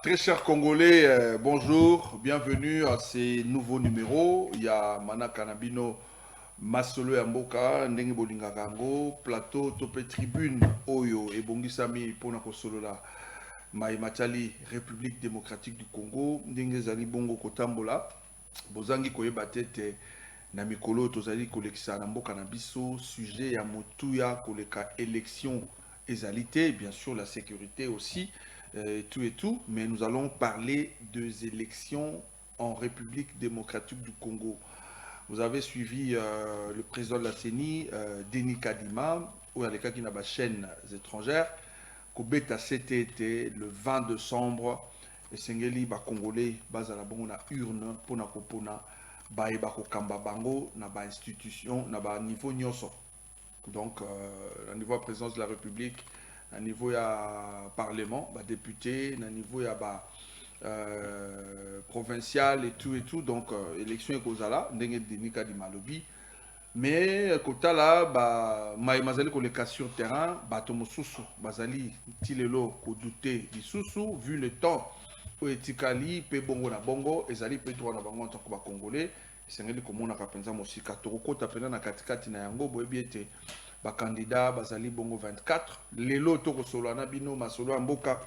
Très chers Congolais, bonjour, bienvenue à ces nouveaux numéros. Il y a Mana Kanabino, Masolo Yamboka, Ndenge Bolinga Kango, Plateau, Topé Tribune, Oyo et Bongisami Ponako Solola, Maïmachali, République démocratique du Congo, Ndenge Zali Bongo Kotambola, Bozangi Koyeba Tete, Namikolo, Tozali Kolekisa Namboka Nabiso, sujet ya Motuya, Koleka élection égalité, bien sûr la sécurité aussi, et tout, mais nous allons parler des élections en République démocratique du Congo. Vous avez suivi le président de la CENI, Denis Kadima, ou à l'écart qui n'a pas chaînes étrangères, Kobeta CTT le 20 décembre, et Sengeli, ba Congolais, base à la bonne urne, pona kopona, ba eba kamba bango, na ba institution, na ba niveau nyoso. Donc, au niveau de la présidence de la République, au niveau du Parlement, bah, député, au niveau provincial et tout. Donc, élection est cause là, ndenge denika di malobi. Mais, kota là, bah, maïmazali ko leka sur terrain, bah, tomo susu, bazali, tilelo, ko douter di susu, vu le temps, où etikali, pe bongo na bongo, ezali pe droit na bango en tant que Congolais. Sengeli komona kapenza mosika torokota pena na katikati na yango boyebi ete bakandidat bazali bongo 24 lelo tokosolo na bino masolo ya mboka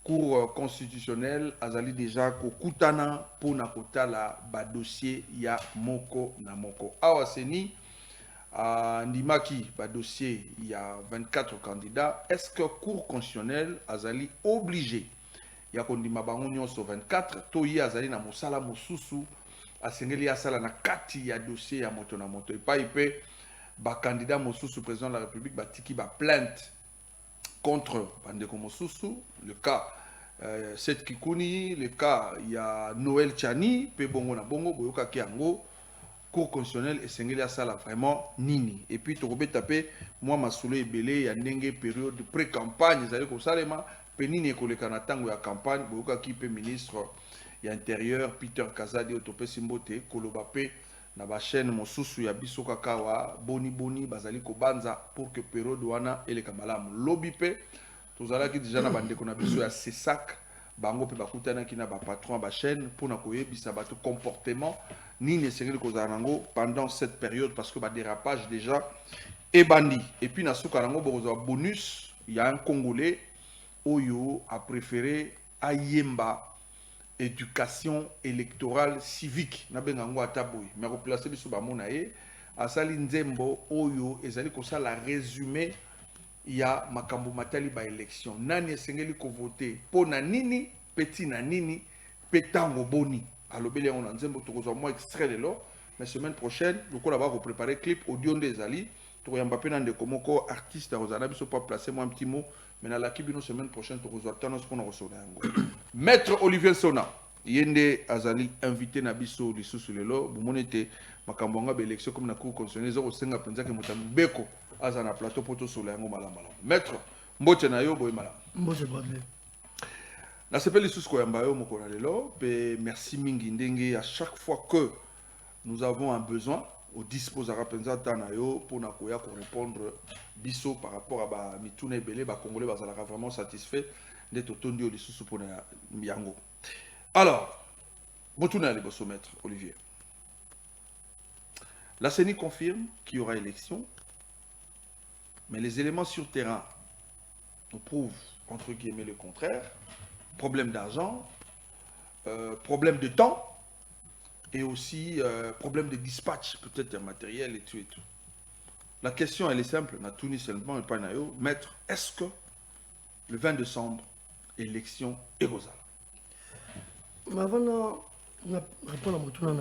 cour constitutionnelle azali déjà kokutana mpona kotala badossier ya moko na moko awa seni ndimaki badossier ya 24 candidats. Est-ce que cour constitutionnelle azali obligé ya kondima bango nyonso 24 to ye azali na mosala mosusu asengeli asala na kati ya dossier ya moto na moto epai mpe bakandidat mosusu président de la République batiki ba plainte contre bandeko mosusu, le cas Seth Kikuni, le cas il y a Noël Tchani pe bongo na bongo boyoka ki yango cour constitutionnelle esengeli asala vraiment nini. Et puis tokobé tapé moi masolo ebele ya ndenge période de pré-campagne ezali kosalema pe nini ekoleka na tango ya campagne boyoka ki pe ministre ya intérieur Peter Kazadi Otope Simbote koloba pe na ba chaîne mosusu ya biso kaka wa boni bazali kobanza pour que période wana eleka malamu lobi pe tozalaki déjà na bandeko na biso ya CESAC bango pe bakutanaki na ba patron ba chaîne mpona koyebisa bato comportement nini esengeli kozala nango pendant cette période parce que ba dérapage déjà ebandi. Et puis na suka nango bokozwa bonus il y a un Congolais oyo a préféré ayemba éducation électorale civique na bengango ataboy mais replacer biso ba mona ye asali nzembo oyo ezali kosala résumé ya makambo matali ba élection nani esengeli ko voter pona nini petit na nini petango boni alobeli yango na nzembo tokozwa moi extrait lelo mais semaine prochaine lokola ba préparer clip audio ndezali tokoyamba pe na ndeko moko artiste rozana biso pas placer moi un petit mot mais na la kibino semaine prochaine tokozwa tendance pona kosona yango. Maître Olivier Sona yende azali invité na biso lisusu lelo bomoni te makambo nga ba élection comme na cour constitutionnelle zo senga penza ke motamu beko aza na plateau poto solo yango malamu. Maître mbote na yo boye malamu mbote badle na sepeli lisusu koyamba yo moko na lelo pe merci mingi ndenge à chaque fois que nous avons un besoin au dispose à penza tana yo pona koya ko répondre biso par rapport à ba mituna ebele ba congolais bazalaka vraiment satisfait de totondi au lisusu pona yango. Alors, Botuna les maître Olivier. La CENI confirme qu'il y aura élection, mais les éléments sur terrain nous prouvent, entre guillemets, le contraire. Problème d'argent, problème de temps, et aussi problème de dispatch, peut-être matériel et tout et tout. La question, elle est simple, na tout ni seulement et pas nayo, maître, est-ce que le 20 décembre, élection est rosale? Mais avant de répondre à mon tour,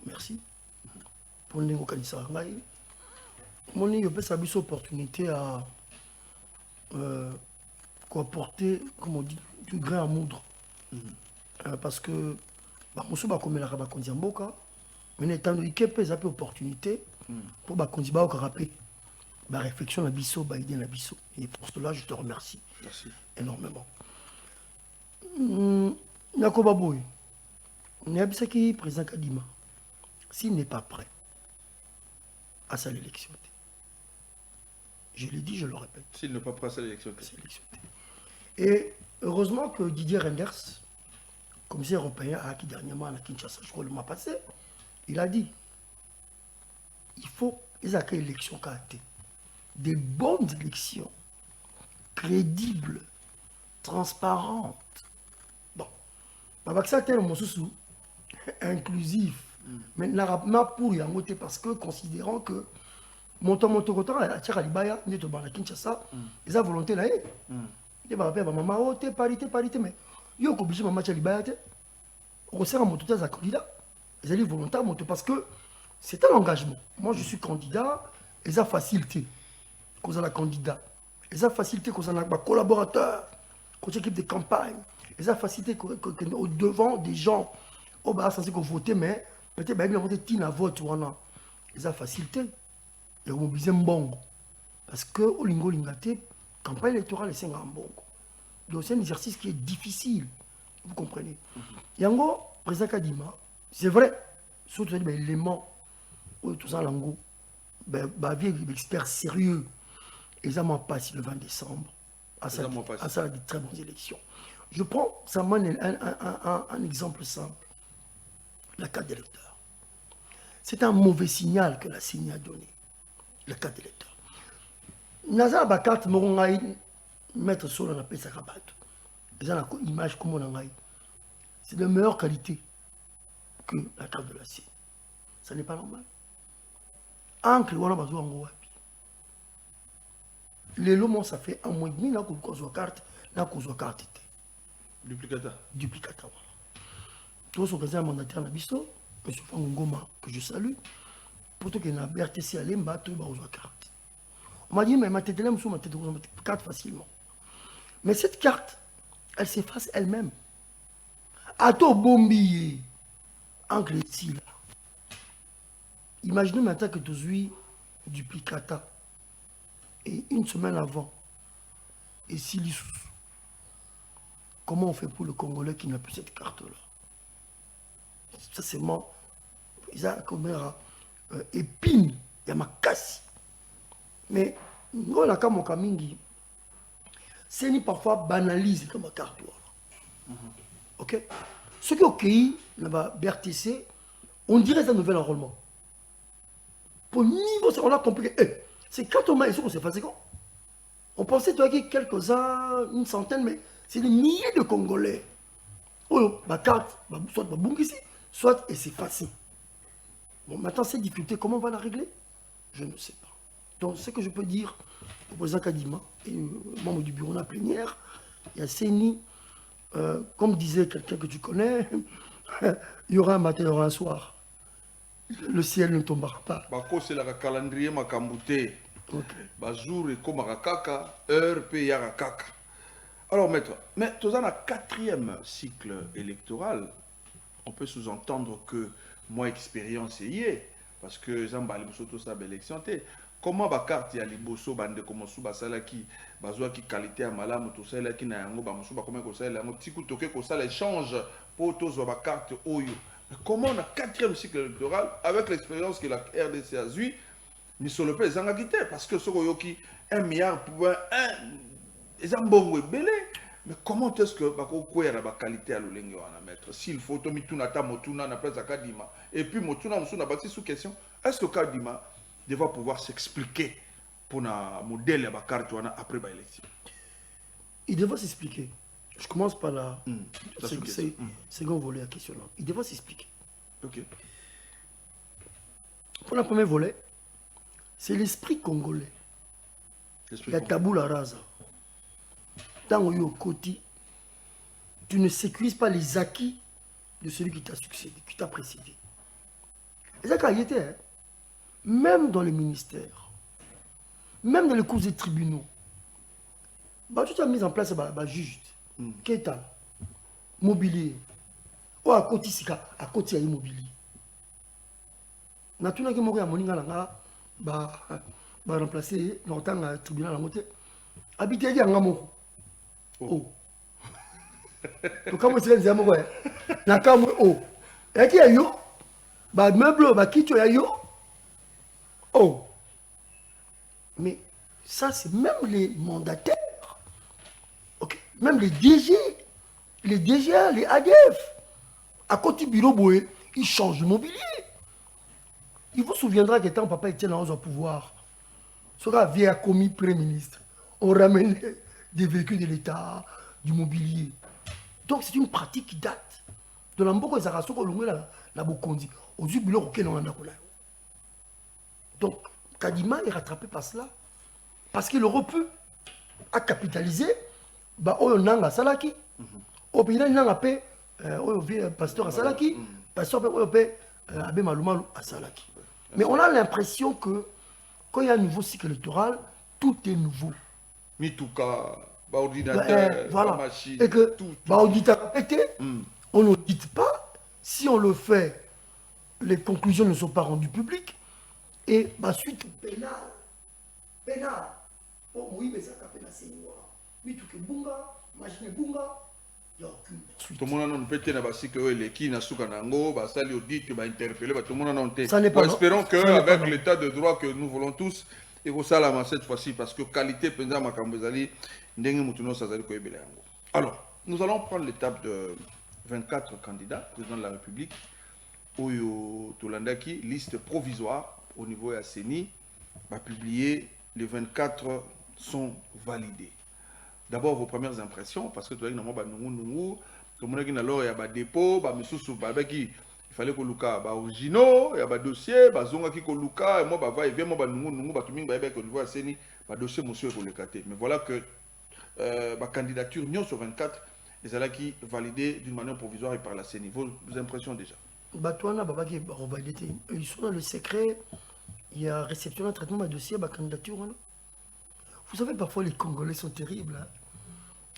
merci pour nous organiser. Mon niveau peut s'abuser l'opportunité à apporter, comme on dit, du grain à moudre. Parce que Moussou va comme la rabakondi mboka, mais étant donné qu'il y a une opportunité pour bakondi ba rappeler ma réflexion la biso, ba idée la biso. Et pour cela, je te remercie. Merci. Énormément. Nakoba Boy, Niabisaki président Kadima, s'il n'est pas prêt à sa élection, je l'ai dit, je le répète. S'il n'est pas prêt à sa élection, Et heureusement que Didier Renders, commissaire européen, qui dernièrement à Kinshasa, je crois le mois passé, il a dit il faut des élections caractères, des bonnes élections, crédibles, transparentes. Bon, avec ça, tel mon sous inclusif. Mais pour y en parce que considérant que mon temps, à Tchakhalibaya, nous sommes à Kinshasa, ils ont volonté là. Ils ont maman, t'es parité, mais ils ont obligé maman Tchalibaya. On sert à mon total à candidat. Ils ont volontaire parce que c'est un engagement. Moi, je suis candidat, ils ont facilité qu'on a la candidat. Ils ont facilité qu'on a la collaborateur, qu'on équipe de campagne. Ils ont facilité au devant des gens. Oh, bah, censé qu'on vote, mais peut-être qu'ils ont voté à vote. Ils ont facilité. Ils ont mobilisé Mbongo. Parce que au Lingo Lingate, campagne électorale est un Mbongo. Donc c'est un exercice qui est difficile. Vous comprenez? Yango, président Kadima, c'est vrai, surtout les éléments, tout ça, Lango, avec des experts sérieux, ils ont passé le 20 décembre à ça de très bonnes élections. Je prends ça un exemple simple. La carte d'électeur. C'est un mauvais signal que la CENI a donné. La carte d'électeur. Naza ba carte morongai mettre sur la paix sakabat. Ils ont une image comme on a. C'est de meilleure qualité que la carte de la CENI. Ça n'est pas normal. Ankle wana bazo ngo wapi. Les lots ça fait un mois et demi na ko carte duplicata. Tous sont présents mandataire na biso, M. Fangongoma que je salue. Pour que na BRTC Alemba to ba ozo carte. On m'a dit mais ma tête là ma tête carte facilement. Mais cette carte, elle s'efface elle-même. Ato bombier angle là. Imaginez maintenant que tu as duplicata et une semaine avant et Silissus. Comment on fait pour le Congolais qui n'a plus cette carte-là? Ça c'est moi. Ils ont comme épine, il y a ma casse. Mais nous on a comme Kamingi. C'est ni parfois banalise comme carte. Ok? Ce qui est au pays, là-bas, BRTC, on dirait c'est un nouvel enrôlement. Pour le niveau, on a compris que c'est 4 mois, et c'est facile. On pensait qu'il y a quelques-uns, une centaine, mais c'est des milliers de Congolais. Oh, ma carte, soit ma ici, soit et c'est facile. Bon, maintenant, cette difficulté, comment on va la régler? Je ne sais pas. Donc, ce que je peux dire au président Kadima et membre du bureau de la plénière, il y a CENI, comme disait quelqu'un que tu connais, il y aura un matin, il y aura un soir. Le ciel ne tombera pas. Bako c'est la calendrier makambouté. Jour et comme kaka, heure pe yara kaka. Alors maître, mais tu as un 4e cycle électoral. On peut sous-entendre que moi expérience y est parce que Zamba Liboso sa élection té. Comment ba carte ya liboso bande comme sou basala qui bazwa qui qualité à malamu tout ça là qui na yango ba musu ba comment ko ça là tiku toke ko ça l'échange pour tous ba carte oyo. Mais comment on a 4e cycle électoral avec l'expérience que la RDC a eu, ni sur le pays Zangagité, parce que ce qui 1 milliard pour 1, les ambons belé. Mais comment est-ce que y a la qualité à l'olenge à mettre? S'il faut Tomituna Motuna na place à Kadima, et puis Motuna Moussou n'a pas sous question, est-ce que Kadima devra pouvoir s'expliquer pour un modèle à la carte après l'élection? Il devra s'expliquer. Je commence par la second volet à la question. Il devra s'expliquer. Ok. Pour le premier volet, c'est l'esprit congolais. Il y a tabou la rasa. Tant que côté, tu ne sécurises pas les acquis de celui qui t'a succédé, qui t'a précédé. Et ça, quand il était, même dans les ministères, même dans les cours des tribunaux, tout a mis en place juge. Qu'est-ce mobilier. Ou à côté, à côté, il y a immobilier. Natuna qui m'a moninga langa remplacer longtemps le tribunal à monter. Habiter il y a un mot. Oh. Donc comment c'est les amoureux? Nakam oh. Et qui a yo? Meuble qui tu as yo? Oh. Mais ça c'est même les mandataires. Ok. même les DGA, les ADF, à côté du bureau Boé, ils changent de mobilier. Il vous souviendra que quand Papa Etienne au pouvoir, sera via commis Premier ministre, on ramène des véhicules de l'État, du mobilier. Donc c'est une pratique qui date. De l'amboko, ils ont la Bokondi. Aujourd'hui, le bureau auquel on a. Donc, Kadima est rattrapé par cela. Parce qu'il aurait pu à capitaliser, bah, on a Salaki. Au pays, on a paix, pasteur à Salaki, pasteur à paix, Abbé Maloumalou à Salaki. Mais on a l'impression que quand il y a un nouveau cycle électoral, tout est nouveau. Mitouka, ordinateur, voilà. machine, et que tout. Ordinateur pété, on ne dit pas. Si on le fait, les conclusions ne sont pas rendues publiques. Et suite pénal. Oh oui, mais ça a pénal, c'est noir. Mitouke Bunga, machine Bunga. Il n'y a aucune suite. Tout le monde peut être que les qui n'a pas nango, ça lui dit que va interpeller, tout le monde n'a Ça n'est pas. Espérons qu'avec l'état de droit que nous voulons tous, et que ça la cette fois-ci, parce que qualité pendant ma cambezali, n'engue mutuno sazali ko ebele yango. Alors, nous allons prendre l'étape de 24 candidats, président de la République, Oyo Tolandaki, liste provisoire au niveau de la CENI, va publier, les 24 sont validés. D'abord, vos premières impressions, parce que tout le monde il y a des dépôts, il fallait que Luka originaux, il y a des dossiers, Zonga qui Luka, et moi, va et vient, moi, dossier, monsieur, mais voilà que la candidature, Nyon sur 24, les allons qui validés d'une manière provisoire et par la CENI. Vos impressions déjà? Ils sont dans le secret, il y a réception, traitement de dossier, candidature. Vous savez, parfois les Congolais sont terribles.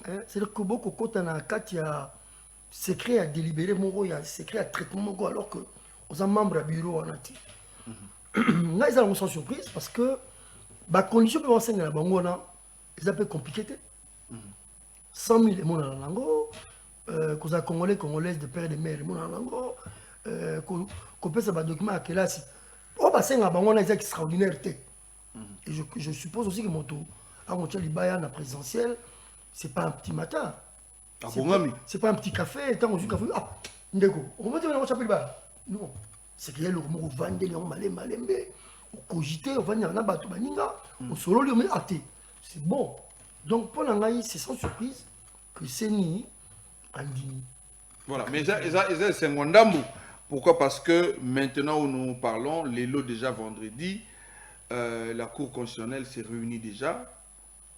Hein? C'est-à-dire que beaucoup de temps, il y a secret à délibérer, il y a secret à traitement, alors que aux membres du bureau. Là, ils ont sans surprise parce que les conditions pour enseigner la banque, c'est un peu compliqué. 100 000 gens dans la langue, les Congolais, Congolaises de père et de mère, dans la langue, qu'on peut se faire des documents à quelle âge. Oh, c'est un banque extraordinaire. Et je suppose aussi que mon tour, à mon Tchalibaya, la présidentielle, c'est pas un petit matin. C'est pas un petit café. Tant on joue café, ndeko, on va dire on s'appelle pas. Non, c'est qu'il y a le mot vendre les malembe, on cogiter, on va dire on a battu baninga, on solo le met athée. C'est bon. Donc pour l'angaï, c'est sans surprise que c'est ni Andini. Voilà, mais c'est un wandambo. Pourquoi? Parce que maintenant où nous parlons, les lots déjà vendredi. La Cour constitutionnelle s'est réunie déjà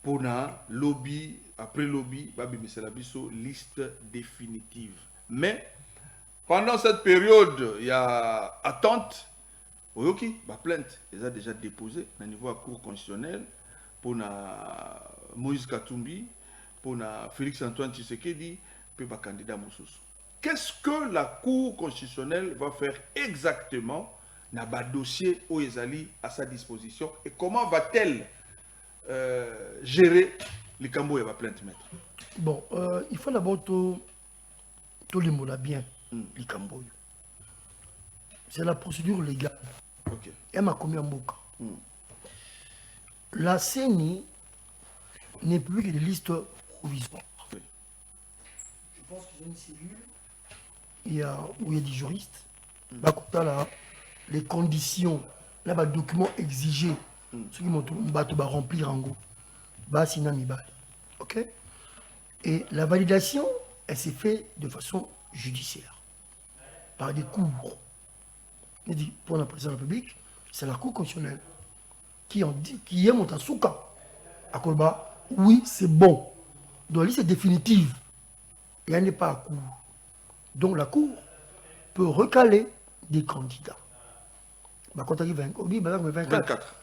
pour un lobby, après lobby, c'est la liste définitive. Mais pendant cette période, il y a attente. Oyoki, plainte, ils ont déjà déposé au niveau de la Cour constitutionnelle pour Moïse Katumbi, pour Félix Antoine Tshisekedi, pour le candidat Moussous. Qu'est-ce que la Cour constitutionnelle va faire exactement? N'a pas dossier au Ezali à sa disposition et comment va-t-elle gérer les cambos et va plainte mettre? Bon, il faut d'abord tout les mots là bien, les cambos. C'est la procédure légale. Okay. Elle m'a commis un boca. La CENI n'est plus que des listes provisoires. Oui. Je pense qu'ils ont une cellule où il y a des juristes. Là, les conditions, là, les documents exigés, ceux qui m'ont remplir en gros, ok? Et la validation, elle s'est faite de façon judiciaire, par des cours. Je dis, pour la présidence de la République, c'est la Cour constitutionnelle qui est mon souka. À Kolba, oui, c'est bon. Donc, la liste est définitive. Et elle n'est pas à cour. Donc, la Cour peut recaler des candidats. Quand il y a 24,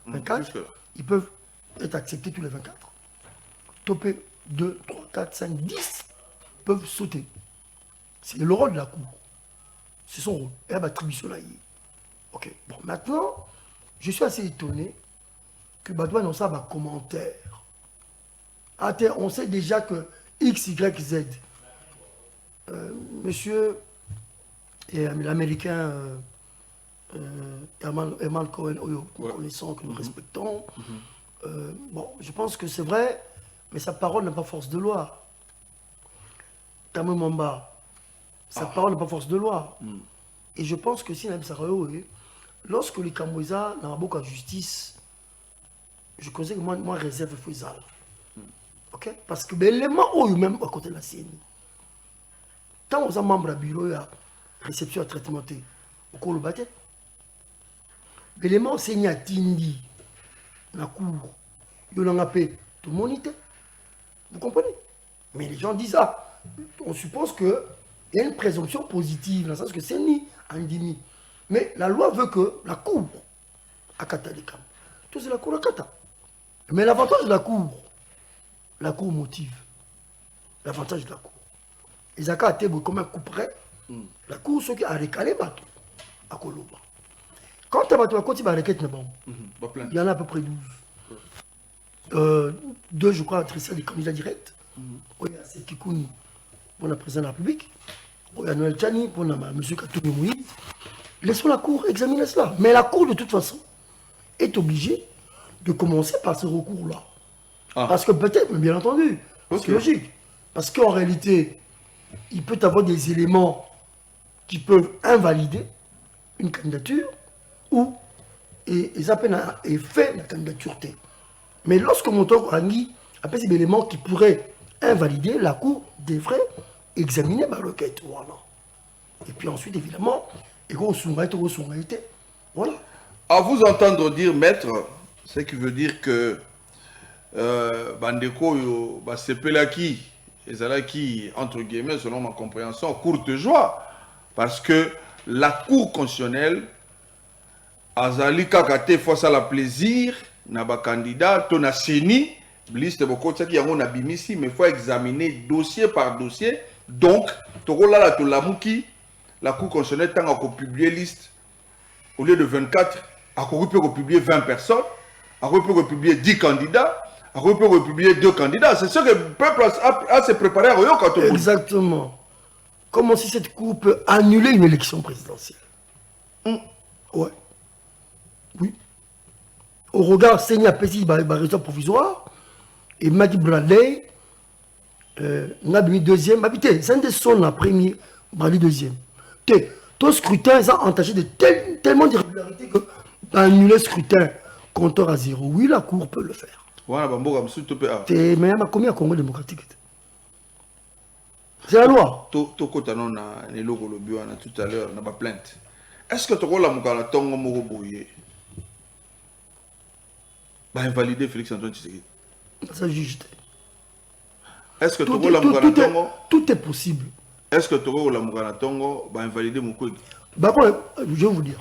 ils peuvent être acceptés tous les 24. Topé 2, 3, 4, 5, 10 peuvent sauter. C'est le rôle de la Cour. C'est son rôle. Elle va attribuer là. Ok. Bon, maintenant, je suis assez étonné que Badoua n'en sache un commentaire. On sait déjà que X, Y, Z, monsieur l'Américain Herman Cohen, que nous connaissons, que nous respectons, bon, je pense que c'est vrai, mais sa parole n'a pas force de loi. Tamé Mamba, sa parole n'est pas force de loi. Et je pense que si lorsque les Kamouza n'ont pas de justice, je considère que moi réserve Fouizal. Ok? Parce que l'élément où même à côté de la CNI, quand on a membre du bureau, il y a réception à traitement, au cours le bâtiment. L'élément c'est a Tindi, la cour, il y a tout le monde. Vous comprenez? Mais les gens disent ça. On suppose qu'il y a une présomption positive, dans le sens que c'est ni en demi. Mais la loi veut que la cour a kata les camps. Tout c'est la cour à kata. Mais l'avantage de la cour motive. L'avantage de la cour. Ils ont été comme un coup près. La cour, ceux qui a récalé bateau à Koloba. Quand tu as bateau à côté, il y en a à peu près 12. 2, je crois, adressés à des candidats directs. Il y a Sekikouni pour la présidente de la République. Il y a Noël Tchani pour M. Katoumi Moïse. Laissons la cour examiner cela. Mais la cour, de toute façon, est obligée de commencer par ce recours-là. Parce que peut-être, bien entendu, c'est logique. Parce qu'en réalité, il peut y avoir des éléments qui peuvent invalider une candidature ou ils appellent et fait la candidature. Mais lorsque mon tour Rangi appelle ces éléments qui pourraient invalider, la Cour devrait examiner ma requête. Voilà. Et puis ensuite, évidemment, voilà. À vous entendre dire, maître, ce qui veut dire que Bandeko, c'est Pelaki, et entre guillemets, selon ma compréhension, courte joie. Parce que la Cour constitutionnelle, Azali Kakate, face à la plaisir, Naba candidat, ton asséni, liste beaucoup de ça qui a bimisi, mais il faut examiner dossier par dossier. Donc, Torola la Tolamouki, la Cour constitutionnelle, tant qu'on publie liste, au lieu de 24, à peut publier 20 personnes, à peut publier 10 candidats, à peut publier 2 candidats. C'est ce que le peuple a se préparé à Royo. Exactement. Comment si cette Cour peut annuler une élection présidentielle? Ouais. Oui. Au regard, Seigneur Pessi, résultat provisoire, et Maggie Bradley, on a mis deuxième, c'est un des sons en premier, Bradley deuxième. Tout scrutin, ça a entaché de tellement d'irrégularités que annuler le scrutin compteur à 0. Oui, la Cour peut le faire. Voilà, mais il y a combien de Congo démocratique? C'est la loi. Tout à l'heure, on a plainte. Est-ce que tu as la tongo moroboye va invalider Félix Antoine Tshisekedi? Ça juge. Est-ce que tu as la tongo? Tout est possible. Est-ce que tu as la tongo va invalider Moukoué? Je vais vous dire.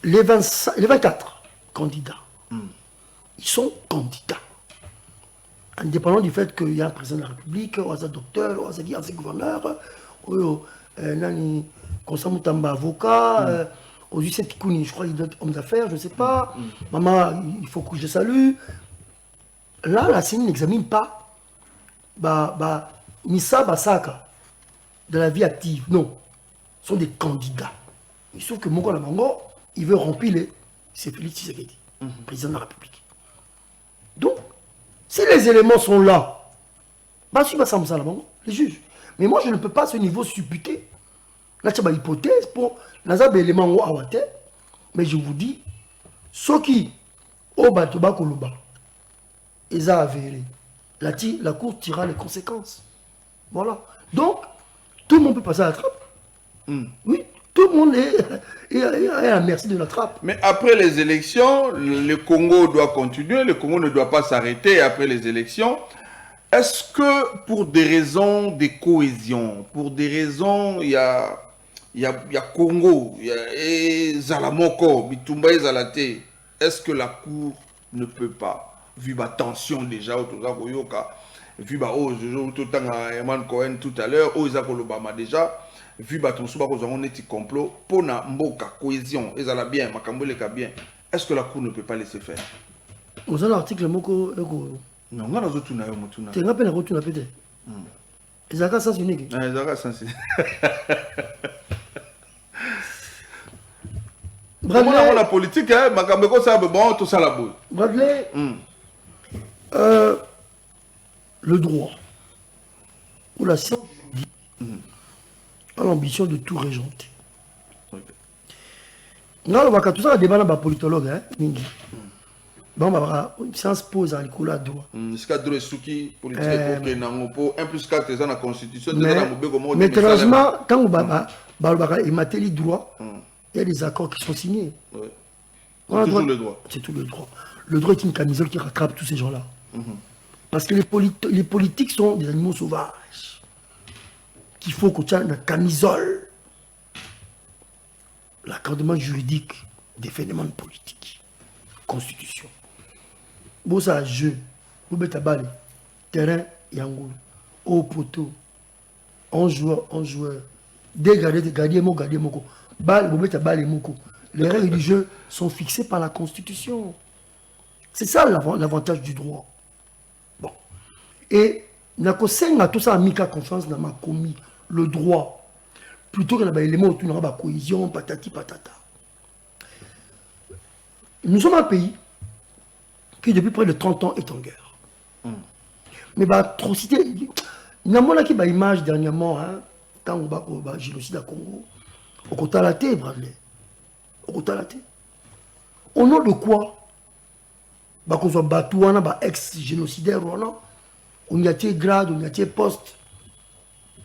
Les 24 candidats, ils sont candidats. Indépendamment du fait qu'il y a un président de la République, ou un docteur, ou un gouverneur, ou un Konsamutamba avocat, ou Jusset Kikouni, je crois qu'il doit être homme d'affaires, je ne sais pas. Maman, il faut que je salue. Là, la CENI n'examine pas Missa Basaka de la vie active. Non. Ce sont des candidats. Il se trouve que Moko Lamango, il veut remplir c'est Félix Tshisekedi, président de la République. Donc, si les éléments sont là, les juges. Mais moi, je ne peux pas à ce niveau supputer. Là, c'est une hypothèse pour les éléments mais je vous dis, ceux qui, au Batoba Koluba, ils ont avéré. La Cour tirera les conséquences. Voilà. Donc, tout le monde peut passer à la trappe. Oui, tout le monde est à la merci de la trappe. Mais après les élections, le Congo doit continuer, le Congo ne doit pas s'arrêter après les élections. Est-ce que pour des raisons de cohésion, pour des raisons, il y a Congo, il y a Zalamoko, Bitumba et Zalate, est-ce que la Cour ne peut pas, vu la tension déjà, vu Eman Cohen tout à l'heure, Obama déjà, vu que nous avons un complot, pour na mboka, cohésion, et ça bien, bien, est-ce que la Cour ne peut pas laisser faire? Vous avez l'article Moko. Non, on a un autre. Tu as un retour à péter. Ils ont un sens unique. Ils ont un sens unique. Bradley, la politique, bon, tout ça la boue. Bradley, le droit, où la science a l'ambition de tout régenter. Non, on tout ça, débat dans les politologues, hein, mingi. Bon, bah, science pose à l'école à droit. Ce cadre est souki politique pour 1 plus 4 c'est dans la constitution. Mais étrangement, quand on va émater les droits, il y a des accords qui sont signés. C'est toujours le droit. C'est tout le droit. Le droit est une camisole qui rattrape tous ces gens-là. Parce que les politiques sont des animaux sauvages. Qu'il faut qu'on tienne la camisole. L'accordement juridique des phénomènes politiques. Constitution. Bon, ça, jeu. Vous mettez à balle. Terrain, yangoul. Au poteau. 11 joueurs. Dégardez, gardez moko. Balle, vous mettez à balle et moko. Les règles du jeu sont fixées par la Constitution. C'est ça l'avantage du droit. Bon. Et, tout ça a mis confiance dans ma commis. Le droit. Plutôt que l'élément autour de la cohésion, patati patata. Nous sommes un pays qui, depuis près de 30 ans, est en guerre. Mais atrocité, il y a une image dernièrement, hein, quand on a génocide à Congo, au côté de la thé, Bradley. Au côté de la thé. Au nom de quoi? Qu'on soit battu, on a ex-génocidaire, on y a des grades, on y a des postes.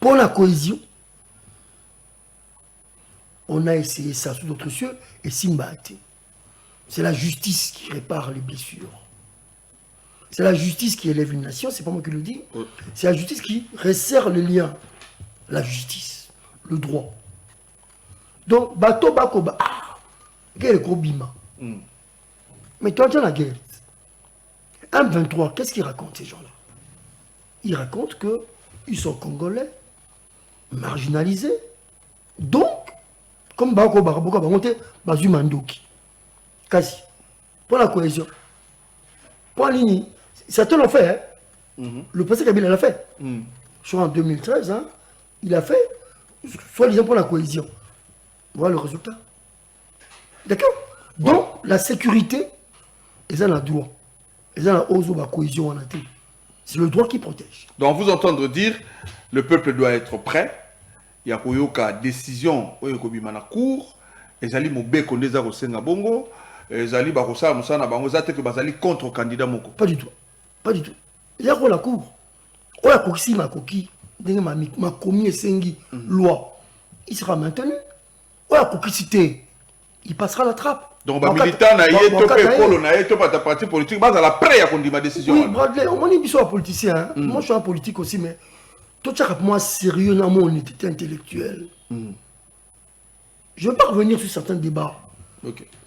Pour la cohésion, on a essayé ça sous d'autres cieux et Simba a été. C'est la justice qui répare les blessures. C'est la justice qui élève une nation, c'est pas moi qui le dis. C'est la justice qui resserre les liens. La justice, le droit. Donc, bateau, bako, quel est le bima. Mais toi, tu as la guerre. M23, qu'est-ce qu'ils racontent ces gens-là? Ils racontent qu'ils sont congolais, marginalisés. Donc, comme Bako Baraboka, Bazu Mandoki. Kasi. Pour la cohésion. Pour la ligne. Certains l'ont fait. Hein. Le président Kabila l'a fait. Je crois en 2013, hein, il a fait, soit disant pour la cohésion. Voilà le résultat. D'accord. Donc, la sécurité, ils ont le droit. Ils ont la cohésion en interne. C'est le droit qui protège. Donc, vous entendre dire, le peuple doit être prêt. Il y a une décision au na cour, ezali mobeko ndeza kosenga bongo, ezali bakosala musana bango zate que bazali contre candidat moko. Pas du tout. Pas du tout. Il y a la cour. On a coxi ma coquille, ma commis sengi loi. Il sera maintenu. On a coquicité. Il passera la trappe. Donc les militants na yé to pekolo na yé to pas ta parti politique, bas à la prêt à ma décision. Oui, Bradley, on est bien un politicien. Moi je suis un politique aussi mais tout ça pour moi sérieux dans mon honnêteté intellectuelle. Je ne vais pas revenir sur certains débats.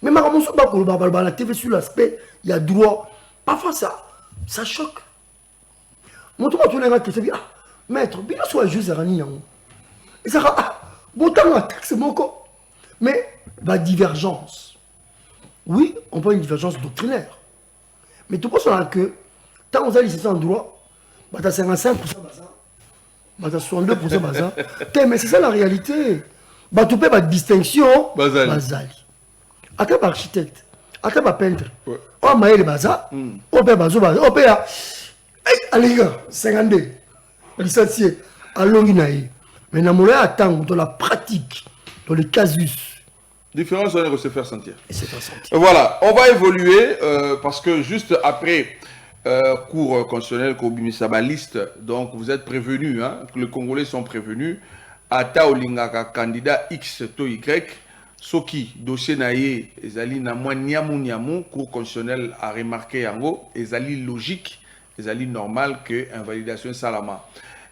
Mais ma ramonce pas la TV sur l'aspect, il y a droit. Parfois ça choque. Moi tout le monde qui se dit maître, bien soit juste Rani. Et ça bon temps la taxe mon corps. Mais la divergence. Oui, on peut une divergence doctrinaire. Mais tout ça que tant on a licencié en droit, tu as 55% bazar. 62% bazar. Mais c'est ça la réalité. Tu peux pas distinction. Bazali. Après architecte, après peintre. On m'a le bazar. On peut bazar. On peut allez gars, 52. Licencié. Allons y. Mais dans dans la pratique, dans le casus. Différence, on va se faire sentir. Voilà, on va évoluer parce que juste après cours constitutionnel liste, donc vous êtes prévenus, hein, que les Congolais sont prévenus. Ata olingaka candidat X to Y, soki dossier naie ezali na mwa niamu cours constitutionnel a remarqué yango ezali logique, ezali normal que invalidation salama.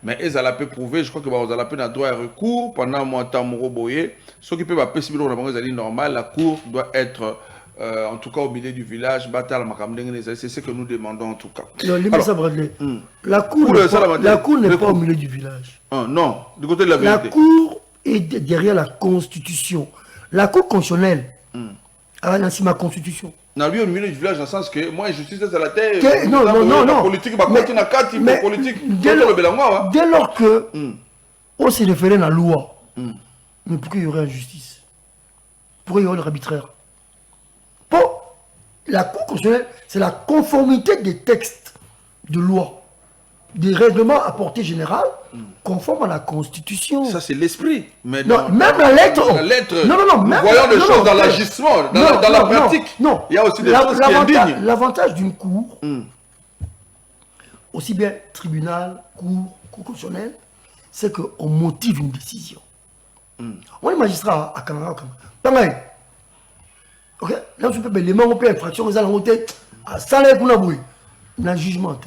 Mais ezala peut prouver, je crois que vous allez un droit à recours pendant un temps moroboye. Ce qui peut pas possible normal, la cour doit être en tout cas au milieu du village, c'est ce que nous demandons en tout cas. Non, la cour n'est pas au milieu du village. Non, du côté de la vérité. La cour est derrière la constitution. La cour constitutionnelle a lancé ma constitution. Non, lui au milieu du village, dans le sens que moi, justice à la terre. Non. Politique, dès lors que on s'est référé à la loi, mais pourquoi il y aurait injustice? Pourquoi il y aurait l'arbitraire? La Cour constitutionnelle, c'est la conformité des textes de loi. des règlements à portée générale conformes à la Constitution. Ça, c'est l'esprit. Mais non, même la lettre. Non, nous voyons des choses dans l'agissement, dans la pratique. Non, il y a aussi des choses qui indignent. L'avantage d'une cour, aussi bien tribunal, cour constitutionnelle, c'est qu'on motive une décision. On est magistrat à Canada. Pareil. Ok? Là, tu peux les mains au infraction, les allons à salaire pour la bouille. Un jugement.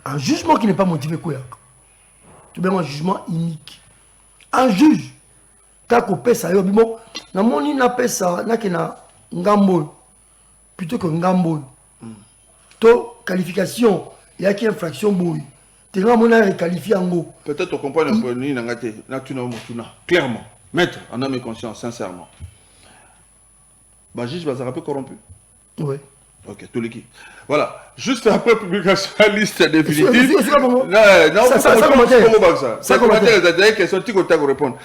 Un jugement qui n'est pas motivé, quoi. Tu veux un jugement unique. Un juge, t'as coupé ça, bon, na moni na pesa, na kena ngambo, plutôt que ngambo. To qualification, il y a qui infraction boy. Tu vas mon qualifié en go. Peut-être qu'on comprend un peu ni nangate, na tuna motuna. Clairement, maître, en âme et conscience, sincèrement. Bah, juge va se rappeler corrompu. Oui. Ok, tous les qui. Voilà, juste après publication de la liste définitive. Ça commentaire, c'est des questions qui ont répondre.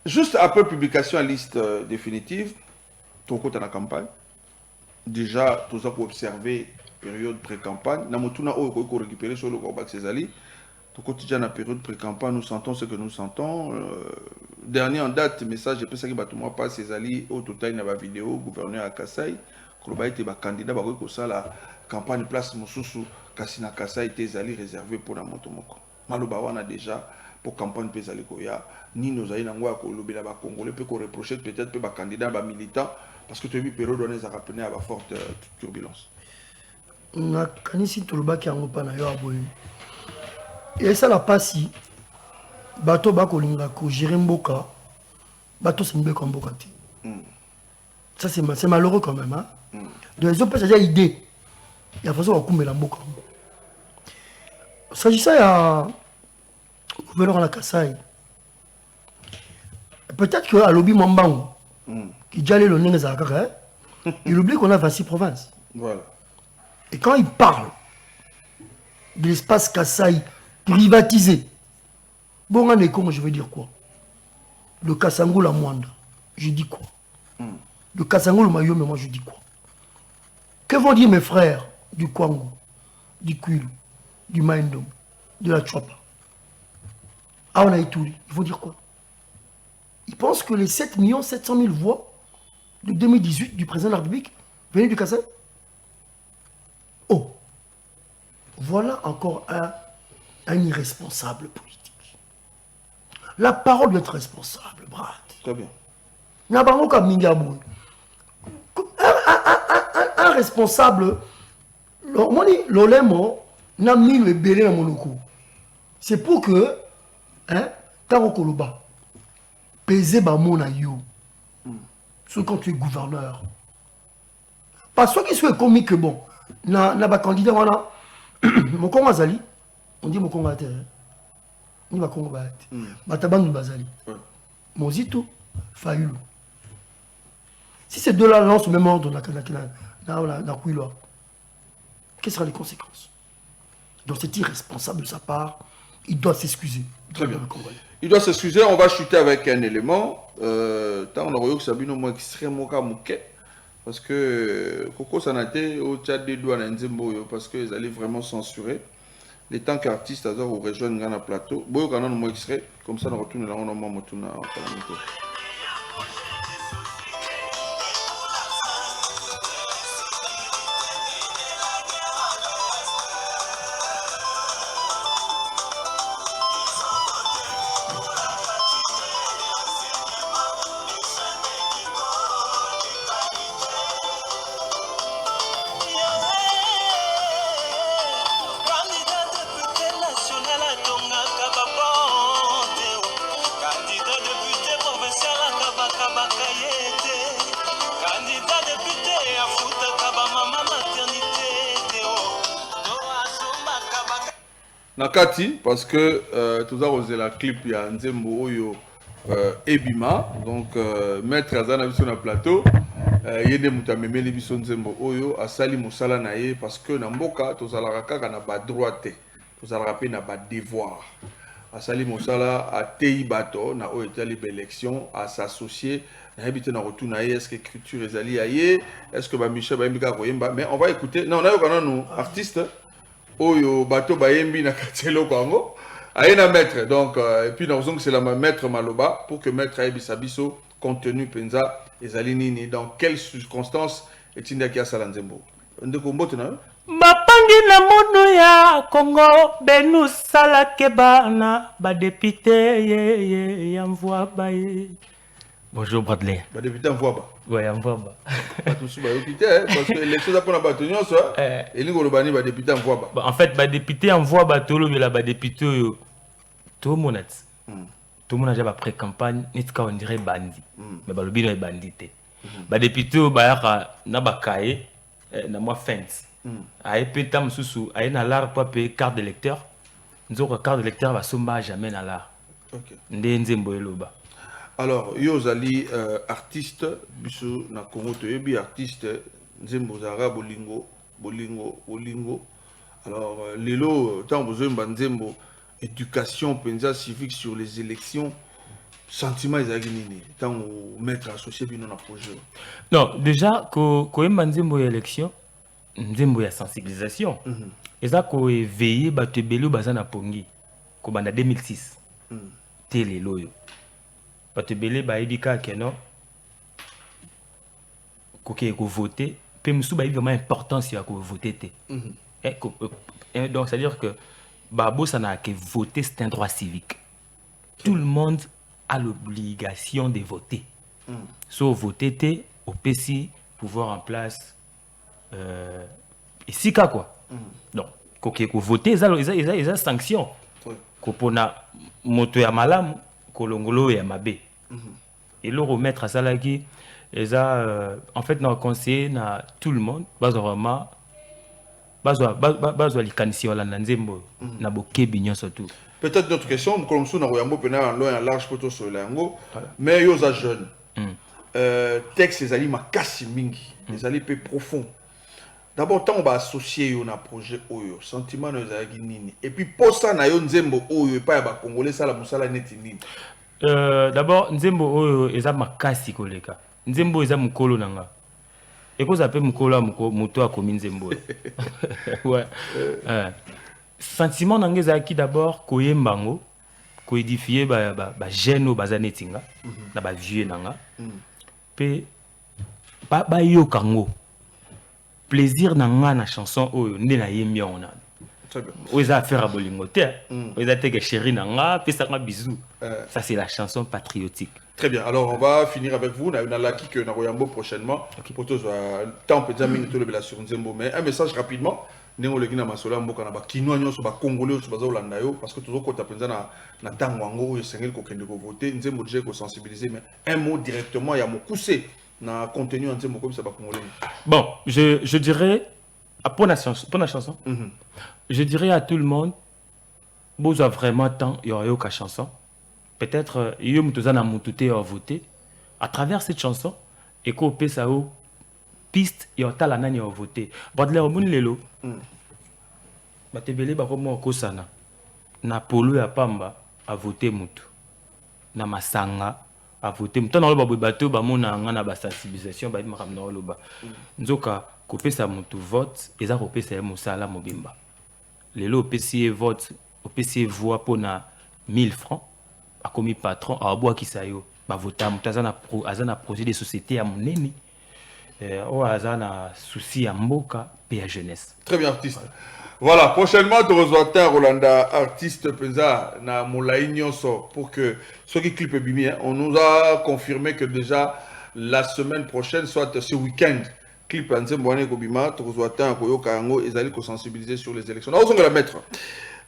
Juste après publication de la liste définitive, ton côté dans la campagne, déjà, tout ça pour observer période pré-campagne, nous avons récupéré sur le combat de Césali. Au quotidien, la période pré-campagne, nous sentons ce que nous sentons. Dernier en date, message, je pense que tout le monde passe Césali, au total, il y a une vidéo, gouverneur à Kassai. Il était candidat à la campagne place Mosusu, Kassina Kassai était réservé pour la Motomoko. Maloba on a déjà pour campagne Pesali Koya, ni nos aïe n'angwa ko lobela ba Congolais peut qu'on reprocher peut-être peu ba candidat ba militant parce que tu as vu période on a rappelé à la forte turbulence. Na kanisi toloba ki ango pa na yo aboyi. Et ça la passi bato ba ko linga ko gérer mboka bato se mbe ko mboka ti. Ça c'est malheureux quand même hein. Donc les autres déjà idée. Il y a façon de la mboka. S'agissant à gouverneur à la Kassai, peut-être que à lobby Mambango, qui déjà le nez il oublie qu'on a 26 provinces. Voilà. Et quand il parle de l'espace Kassai privatisé, bon, je veux dire quoi? Le Kassango la moindre, je dis quoi? Le Kassango le maillot, mais moi je dis quoi? Que vont dire mes frères du Kwango, du Kwilu, du Maïndom, de la Chouapa? Ah, on a étouré. Ils vont dire quoi? Ils pensent que les 7 700 000 voix de 2018 du président de la République venaient du Kassai? Oh, voilà encore un irresponsable politique. La parole doit être responsable, Brad. Très bien. Un responsable, l'olemo n'a mis le belé dans mon locaux. C'est pour que, hein, tant qu'on ba, peser ba mon aïe, ce quand tu es gouverneur. Parce que qui soit comique bon, na ba candidat wana, mon Congo Azali, on dit mon Congo Azali, ni ba Congo Azali, batabangu bazali, mon zito, Fayoulou. Si ces deux-là lancent au même ordre dans quelles seront les conséquences? Donc c'est irresponsable de sa part. Il doit s'excuser. Très bien. Il doit s'excuser. On va chuter avec un élément. On a eu Sabino moins extrêmement mouquet. Parce que Coco Sanate, au Tchad des douanes à Nzembo, parce qu'ils allaient vraiment censurer. Les tant qu'artistes, à ou rejoindre un plateau. Boyo Kanan moins extrait. Comme ça, on retourne là, on a moins motouna en calamité. Nakati, parce que tout ça, c'est la clip, il y a Nzembo Oyo Ebima, donc maître Azana sur le plateau, il y a des moutameme les bisons Nzembo Oyo, Asali Moussala Naye, parce que Namboka, tout ça, la raka, n'a pas droit, tout ça, rappel, n'a pas devoir. Asali Moussala a tei bato, na o été libre élection, à s'associer, na habité na retour naye, est-ce que écriture est alliée, est-ce que Michel Bamika Koyemba, mais on va écouter, non, on a eu quand même nous, artistes. oyo bato bayembi na katelo kwango aina maître donc et puis dans c'est la maître maloba pour que maître ayebisa biso contenu penza ezali nini dans quelles circonstances etinda kia sala nzembo ndeko mbote na bapangi na mono ya Congo benu salake bana ba député ya mvwa baye. Bonjour Bradley. Ba député mvwa ba. Ouais, mvwa ba. Tout sous ba député parce que l'élection ça pona ba tonyo ça. Et lingo lo bani ba député mvwa ba. En fait ba député mvwa ba tolo bela ba député to monat. Tout le monde a déjà après campagne nitka on dirait bandi. Mais ba lobino est bandité. Ba député ba ya na ba kaye na moi fence. Aye petam susu aye na lar pa pe carte d'électeur. Nzoko carte d'électeur va somba jamais na lar. OK. Nde nzembo eloba. Alors yo zali artiste biso na Congo to yebi artiste nzembo zara bolingo. Alors lelo tant besoin nzembo éducation penza civique sur les élections sentiment ezali nini tant mettre associé bino na projet. Non, déjà ko yemba nzembo ya élection nzembo ya sensibilisation. Eza ko éveiller bato ebele baza na pongi ko banda 2006. Télé loyo. Bato ebele bayebi kaka non koke ko voter pe musu ba vraiment importance ya ko voter te. Donc c'est à dire que babo ça n'a que voter c'est un droit civique. Tout le monde a l'obligation de voter. Sauf voter te au PC pouvoir en place ici quoi. Donc koke ko voter ils a sanction. Ko pona moto ya malamu kolongolo ya mabe. Et le remettre à ça qui en fait dans conseiller na tout le monde vraiment bazwa likanisi wala na nzembo na bokebi nyonso tout. Peut-être notre question comme ça na royambo pena en loin large poto sur lango mais yo za jeune texte ezali makasi mingi ezali peu profond. D'abord tant on va associer yo na projet oyo sentiment na ezali nini et puis posa na yo nzembo oyo pa ya ba congolais sala musala neti nini. D'abord nzembo oyo eza makasi koleka nzembo eza mukolo nanga ekoza pe mukolo muto akomi nzembo. Ouais. Sentiment nanga ezaki d'abord koyembango ko édifier ba jeune bazanetinga na ba vieux nanga pe ba yokango plaisir nanga na chanson oyo nde na yembi ona. Très bien. Oza affaire à bolingote. Oza teke chéri nanga pe sanga bisou. Ça c'est la chanson patriotique. Très bien. Alors on va finir avec vous. On a l'acquis que Naroyambo prochainement. Pour tous temps peut dire minute le sur Nzembo mais un message rapidement. Nengo le gina masola mboka na ba kinwa nyoso ba congolais so bazo landa yo parce que toujours ko tapenza na tango ngo yo sengel ko kende ko voter Nzembo déjà ko sensibiliser mais un mot directement ya mokuse na contenu Nzembo comme ça ba congolais. Bon, je dirais pour la chanson. Je dirais à tout le monde vous avez vraiment temps il y a aucune chanson. Peut-être yo mutozana mutute à voter à travers cette chanson et ko pesa o piste et otala nani a voté. Badler omuni lelo. Batebele ba komo kosana. Na polo ya pamba a voté mutu. Na masanga a voté mutu na loba bato ba mona ngana ba sensibilisation ba makam na loba. Nzoka ko pesa mutu vote eza ko pesa ya musala mobimba. Lelo opesi vote opesi voix pona 1000 francs a commis patron a bois qui sayo ba vota mutu azana projet de société à monene. Au hasard souci à mboka et à jeunesse. Très bien artiste. Voilà, prochainement tu reçois Rolanda artiste penza na Moulaï Nyonso pour que ce qui clip bimi on nous a confirmé que déjà la semaine prochaine soit ce week-end clip Nzembo ane ko bima tu reçois ko kango ezali ko sensibiliser sur les élections.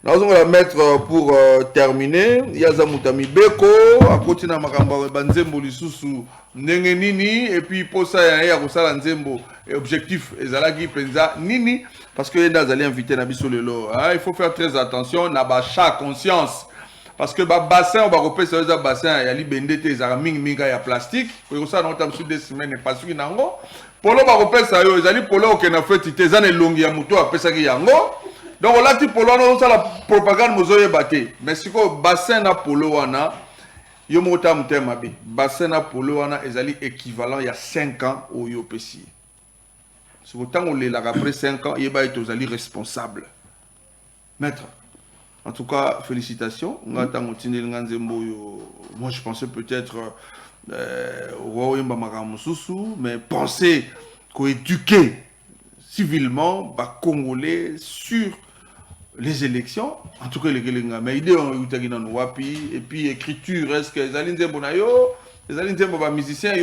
Nous allons la mettre pour terminer. Yaza Mutami Beko, à côté de Makamba Banzembo Lisusu Ndenge Nini, et puis pour ça, il y a Rosala Nzembo, objectif, Ezalagi Penza Nini, parce que Yenda allez inviter Nabiso Lelo. Il faut faire très attention, Nabacha conscience. Parce que bassin, on va repérer ça, bassin, il y a l'ibendete, il y a minga, il y a plastique, pour ça, on a sur des semaines et pas sur une ango. Polo va repérer ça, il y a polo qui n'a fait, il y a des longues, il y a mouton, après ça, il y a ango. Donc on l'a dit polo on a la propagande mozoye baté mais si ko bassin na polo wana yo mota mutema bi bassin na polo wana ezali équivalent il y a 5 ans au yopesi. Si autant on les la après 5 ans yeba est ozali responsable Maître, en tout cas, félicitations. Moi, je pensais peut-être mais penser qu'éduquer civilement les Congolais sur les élections, en tout cas, mais idée et puis écriture, est-ce que les musiciens,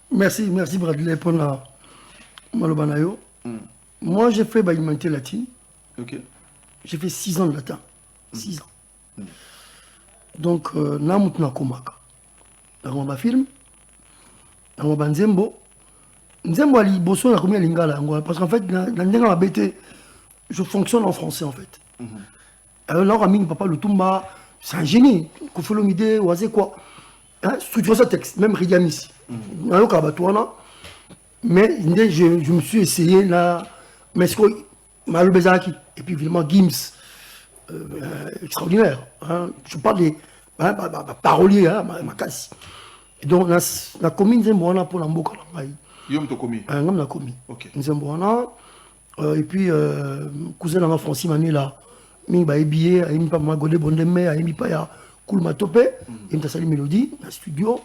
Merci Bradley pour la Malobanayo. Moi, j'ai fait l'humanité latine. Ok. J'ai fait 6 ans de latin. 6 ans. Donc, Namut Nakomaka. Dans mon film, dans mon Nzembo. Nzembo Ali Bosso na combien lingala. Parce qu'en fait, je fonctionne en français en fait. Alors là, Ramine Papa Lutumba, c'est un génie. Kofolomide, Oazé quoi. Structure ce texte, même Ridiamis. Mais je me suis essayé là. Mais ce que Malo Bezaki, et puis évidemment Gims, extraordinaire. Hein. Je parle des paroliers, hein, ma casse. Et donc, la commune Nzemboana pour l'amboka. Yom to commis. Un homme commis. Ok. Nzemboana. Et puis, cousin de Francis Manuela, il m'a habillé, il m'a pas godé bondemé, il m'a pas ya cool ma topé, il m'a sali mélodie, dans le studio.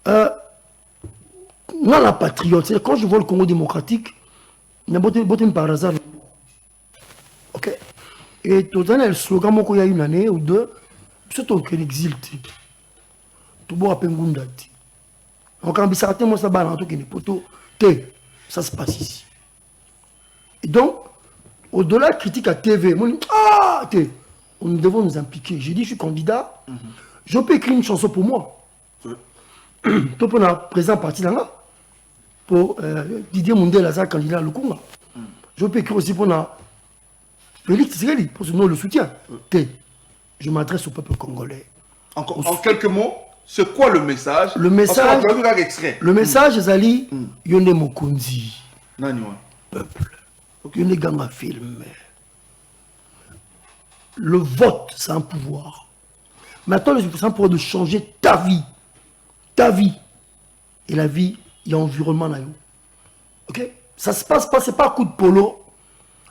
Dans la patriote, c'est quand je vois le Congo démocratique, il y a beaucoup par hasard. Ok. Et tout le le slogan, il y a une année ou deux, c'est un exil. Tout le monde a pengunda. Donc, quand ça moi ça balance, ça se passe ici. Et donc, au-delà de la critique à TV, nous devons nous impliquer. J'ai dit, je suis candidat, je peux écrire une chanson pour moi. Tout pour la présente partie là, pour Didier Mundé Lazare, candidat à Lukunga. Je peux écrire aussi pour Félix Tshisekedi, pour le soutien. Je m'adresse au peuple congolais. En quelques mots, c'est quoi le message? Le message, le message, Zali, Yone Mokunzi. Peuple. Yone Ganga film. Le vote, c'est un pouvoir. Maintenant, c'est un pouvoir de changer ta vie. Ta vie. Et la vie, il y a environnement là. Ok? Ça se passe pas, c'est pas à coup de polo,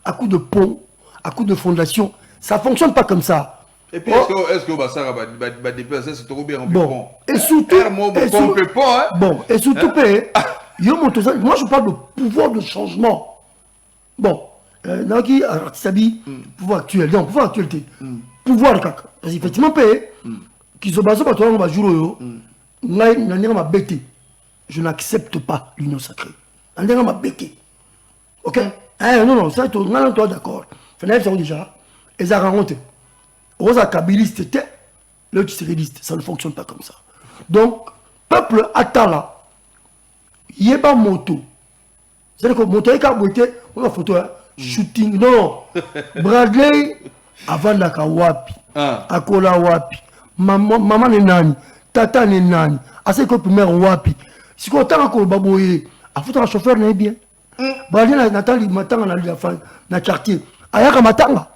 à coup de pont, à coup de fondation. Ça fonctionne pas comme ça. Et puis, est-ce que Bassara va déplacer ce trop bien en bon. Et surtout, et surtout, moi je parle de pouvoir de changement. Bon, Naki, Sabi, pouvoir actuel, non, pouvoir actualité. Pouvoir de caca. Parce qu'effectivement, qui se base sur le jour, je n'accepte pas l'union sacrée. Ok? Non, ça, tu es d'accord. Déjà, et ça rencontre. Rosa Kabiliste, le Tshisekidiste, ça ne fonctionne pas comme ça. Donc, peuple Atala, Yeba Moto. C'est-à-dire que Moto est carboté, on a photo, shooting, non. Bradley, avant d'aka wapi, Akola wapi, maman n'est nani, tata n'est nani, assez que mère wapi. Si on t'a encore baboye, à foutre un chauffeur n'est bien. Bradley, Nathalie, matanga dans le quartier, ayaka matanga.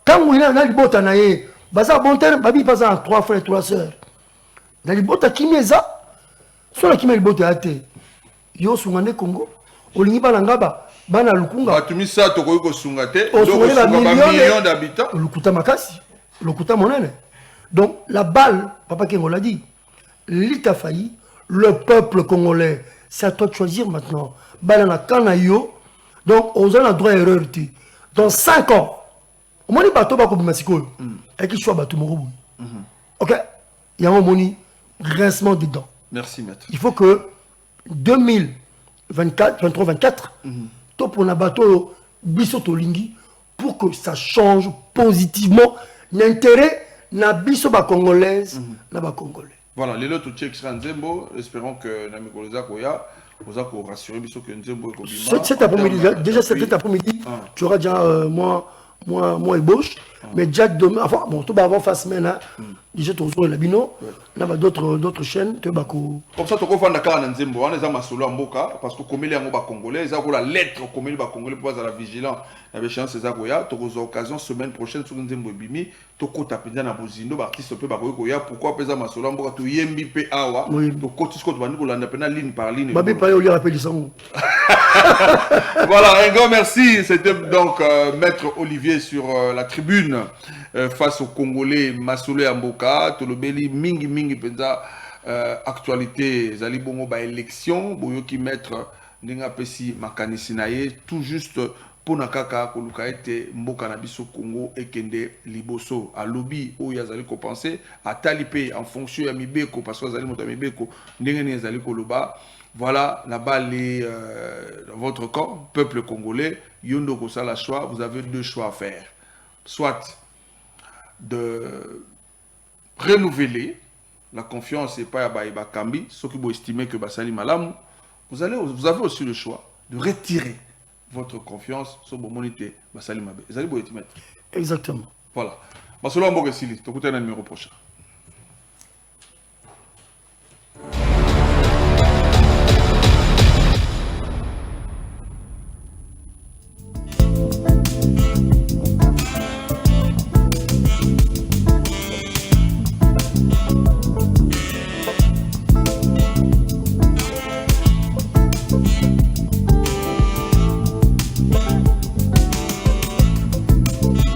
Quand on a les bottes, baza bon terme, babi passe en 3 frères, 3 sœurs. Dans les bottes, qui m'est ça? Soit qui met les bottes à terre. Yo sungane Congo, olingi balangaba, bana lukunga. Tu mis ça, tu as sungate, millions d'habitants. Lukuta makasi, lukuta monene. Donc la balle, Papa Kengo l'a dit, l'île a failli, le peuple congolais, c'est à toi de choisir maintenant. Balana kanayo, donc aux a droit à erreur. Dans 5 ans, au moins, bateau va comme Massiko. Et qu'il soit bateau moro. Ok? Il y a un moni grincement dedans. Merci, maître. Il faut que 2024, 23, 24, top on a bateau bisoto lingi pour que ça change positivement l'intérêt na biso ba congolaise na ba congolais. Voilà, les lots check sera Nzembo. Espérons que na Mikoloza Koya, vous a rassuré biso que Nzembo est cet après-midi, déjà cet après-midi, tu auras déjà moi. moi ébauche mais déjà demain enfin bon tout va avoir face semaine déjà tous les labino on a d'autres chaînes tu bako comme ça tu peux faire d'accord dans Nzembo on est à Masolo en Boka parce que comme il y a un congolais ils ont la lettre comme il y a congolais pour être vigilant la échéance c'est ça goya tu as occasion semaine prochaine sur Nzembo bimi tu kota penza na bozindo artiste peut ba goya pourquoi pesa Masolo en Boka tu yembi pe awa tu kotis ko tu bandi ko landa pena ligne par ligne babi pa yo lui rappelle ça. Voilà, un grand merci. C'était donc Maître Olivier sur la tribune face au Congolais Masolo Amboka. Tolobeli mingi mingi penza actualité zali bongo ba élection boyo ki Maître Ndinga Pesi makanisi na ye tout juste pour nakaka koluka ete mboka na biso Congo ekende liboso a lobby o yazali ko penser à taliper en fonction ya mibeko parce que zali moto mibeko ndenge ni yazali ko loba. Voilà, la balle est dans votre camp, peuple congolais. Yondo Kosala choix, vous avez deux choix à faire. Soit de renouveler la confiance et pas à Baïba Kambi, ceux qui vont estimer que Basali Malam, vous avez aussi le choix de retirer votre confiance sur mon monité Basali Mabe. Vous allez vous mettre. Exactement. Voilà. Basolo Mboge Sili, tu écoutes un numéro prochain.